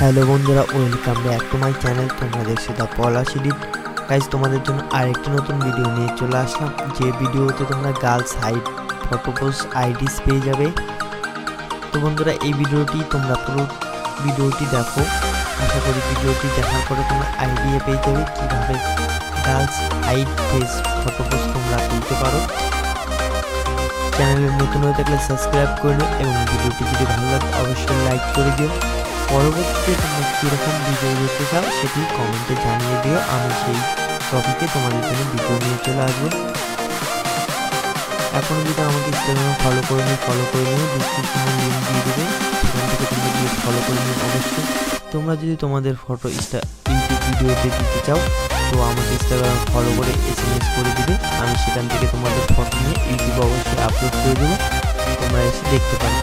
Hello বন্ধুরা, welcome back to my channel. তোমরা দেখছো দ্য পলাশ এডিট। গাইজ, তোমাদের জন্য আরেকটি নতুন ভিডিও নিয়ে চলে আসলাম, যে ভিডিওতে তোমরা গার্লস হাইট ফটো পোস্ট আইডিস পেয়ে যাবে। তো বন্ধুরা, এই ভিডিওটি তোমরা পুরো ভিডিওটি দেখো। আশা করি ভিডিওটি দেখার পরে তোমরা আইডিয়া পেয়ে যাবে কীভাবে girls height face photo post তোমরা তুলতে পারো। চ্যানেলে নতুন হয়ে থাকলে সাবস্ক্রাইব করে নিও এবং ভিডিওটি যদি ভালো লাগে অবশ্যই লাইক করে দিও। পরবর্তীতে তোমরা কীরকম ভিডিও দেখতে চাও সেটি কমেন্টে জানিয়ে দিও, আমি সেই টপিকে তোমাদের জন্য ভিডিও নিয়ে চলে আসবো। এখন যদি আমাকে ইনস্টাগ্রামে ফলো করে নিও, ডিসক্রিপশনে লিঙ্ক দিয়ে দেবে, সেখান থেকে তোমরা গিয়ে ফলো করে নিও। অবশ্যই তোমরা যদি তোমাদের ফটো ইউটিউব ভিডিওতে দিতে চাও তো আমাকে ইনস্টাগ্রামে ফলো করে SMS করে দিবে, আমি সেখান থেকে তোমাদের ফটো নিয়ে ইউটিউবে অবশ্যই আপলোড করে দেবো, তোমরা এসে দেখতে পারো।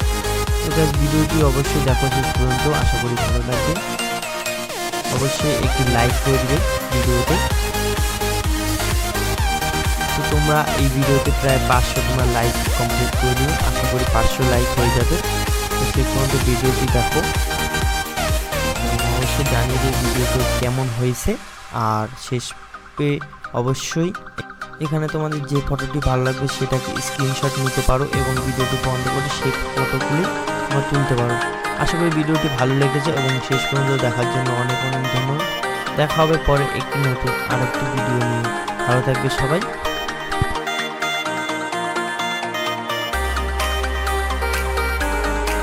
তো গাইস, ভিডিওটি অবশ্যই দেখো শেষ পর্যন্ত, আশা করি ভালো লাগবে। অবশ্যই একটি লাইক করে দিবে ভিডিওতে। তো তোমরা এই ভিডিওতে প্রায় 500 তোমরা লাইক কমপ্লিট করে দিও, আশা করি 500 লাইক হয়ে যাবে। তো শেষ পর্যন্ত ভিডিওটি দেখো, অবশ্যই জানিয়ে দিও ভিডিওটি কেমন হয়েছে। আর শেষ পেয়ে অবশ্যই এখানে তোমাদের যে ফটোটি ভালো লাগবে সেটাকে স্ক্রিনশট নিতে পারো এবং ভিডিওটি বন্ধ করে সেই ফটোগুলি তোমরা তুলতে পারো। আশা করি ভিডিওটি ভালো লেগেছে এবং শেষ পর্যন্ত দেখার জন্য অনেক অনেক ধন্যবাদ। দেখা হবে পরে একটি নতুন আরেকটি ভিডিও নিয়ে। ভালো থাকবে সবাই।